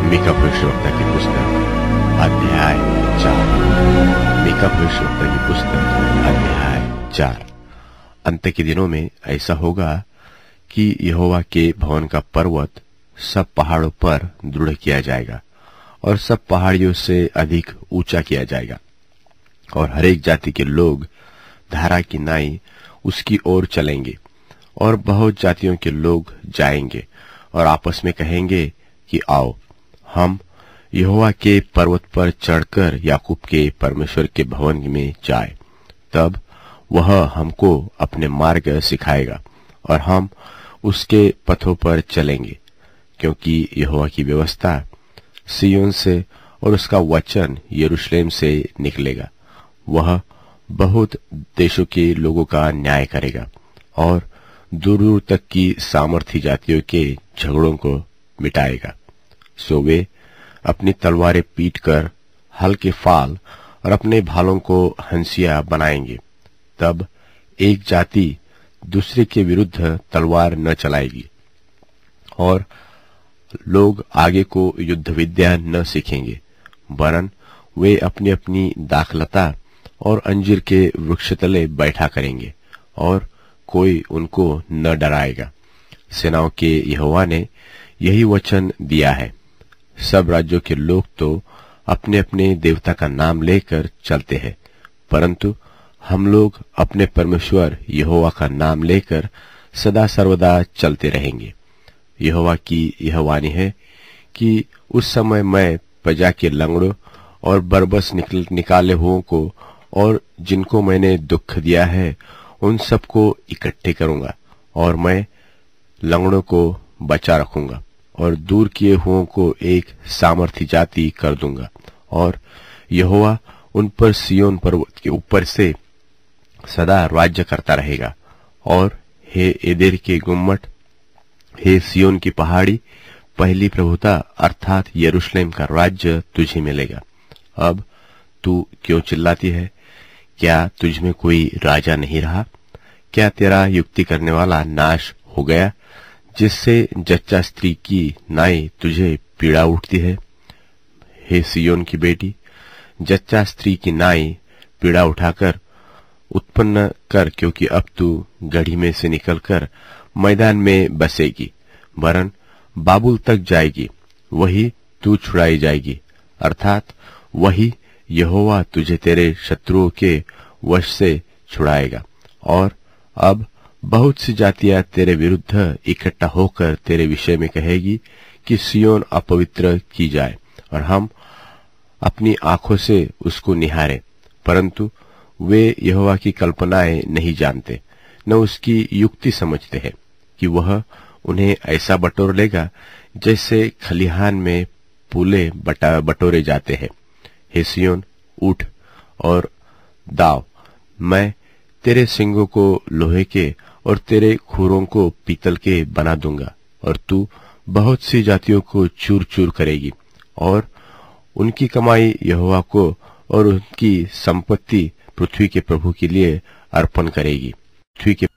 मीका भविष्यवक्ता की पुस्तक अध्याय 4। मीका भविष्यवक्ता की पुस्तक अध्याय 4। अंत के दिनों में ऐसा होगा कि यहोवा के भवन का पर्वत सब पहाड़ों पर दृढ़ किया जाएगा और सब पहाड़ियों से अधिक ऊंचा किया जाएगा, और हरेक जाति के लोग धारा की नाई उसकी ओर चलेंगे, और बहुत जातियों के लोग जाएंगे और आपस में कहेंगे कि आओ, हम यहोवा के पर्वत पर चढ़कर याकूब के परमेश्वर के भवन में जाए। तब वह हमको अपने मार्ग सिखाएगा और हम उसके पथों पर चलेंगे, क्योंकि यहोवा की व्यवस्था सिय्योन से और उसका वचन यरूशलेम से निकलेगा। वह बहुत देशों के लोगों का न्याय करेगा और दूर दूर तक की सामर्थी जातियों के झगड़ों को मिटाएगा। सो वे अपनी तलवारें पीट कर हल के फाल और अपने भालों को हंसिया बनाएंगे। तब एक जाति दूसरे के विरुद्ध तलवार न चलाएगी और लोग आगे को युद्ध विद्या न सीखेंगे, वरन वे अपनी अपनी दाखलता और अंजीर के वृक्ष तले बैठा करेंगे और कोई उनको न डराएगा। सेनाओं के यहोवा ने यही वचन दिया है। सब राज्यों के लोग तो अपने अपने देवता का नाम लेकर चलते हैं, परंतु हम लोग अपने परमेश्वर यहोवा का नाम लेकर सदा सर्वदा चलते रहेंगे। यहोवा की यह वाणी है कि उस समय मैं प्रजा के लंगड़ों और बरबस निकाले हुओं को और जिनको मैंने दुख दिया है उन सबको इकट्ठे करूंगा, और मैं लंगड़ों को बचा रखूंगा और दूर किए हुओं को एक सामर्थी जाति कर दूंगा, और यहोवा उन पर सिय्योन पर्वत के ऊपर से सदा राज्य करता रहेगा। और हे एदेर के गुम्मट, हे सिय्योन की पहाड़ी, पहली प्रभुता अर्थात यरूशलेम का राज्य तुझे मिलेगा। अब तू क्यों चिल्लाती है? क्या तुझ में कोई राजा नहीं रहा? क्या तेरा युक्ति करने वाला नाश हो गया, जिससे जच्चा स्त्री की नाई तुझे पीड़ा उठती है? हे सिय्योन की बेटी, जच्चा स्त्री की नाई पीड़ा उठाकर उत्पन्न कर, क्योंकि अब तू गढ़ी में से निकलकर मैदान में बसेगी, वरन बाबुल तक जाएगी, वही तू छुड़ाई जाएगी, अर्थात वही यहोवा तुझे तेरे शत्रुओं के वश से छुड़ाएगा। और अब बहुत सी जातियां तेरे विरुद्ध इकट्ठा होकर तेरे विषय में कहेगी कि सिय्योन अपवित्र की जाए और हम अपनी आंखों से उसको निहारें, परंतु वे यहोवा की कल्पनाएं नहीं जानते, न उसकी युक्ति समझते हैं कि वह उन्हें ऐसा बटोर लेगा जैसे खलिहान में पूले बटोरे जाते हैं। हे सिय्योन, उठ और दाव, मैं तेरे सिंगों को लोहे के और तेरे खुरों को पीतल के बना दूंगा, और तू बहुत सी जातियों को चूर चूर करेगी और उनकी कमाई यहोवा को और उनकी संपत्ति पृथ्वी के प्रभु के लिए अर्पण करेगी। पृथ्वी के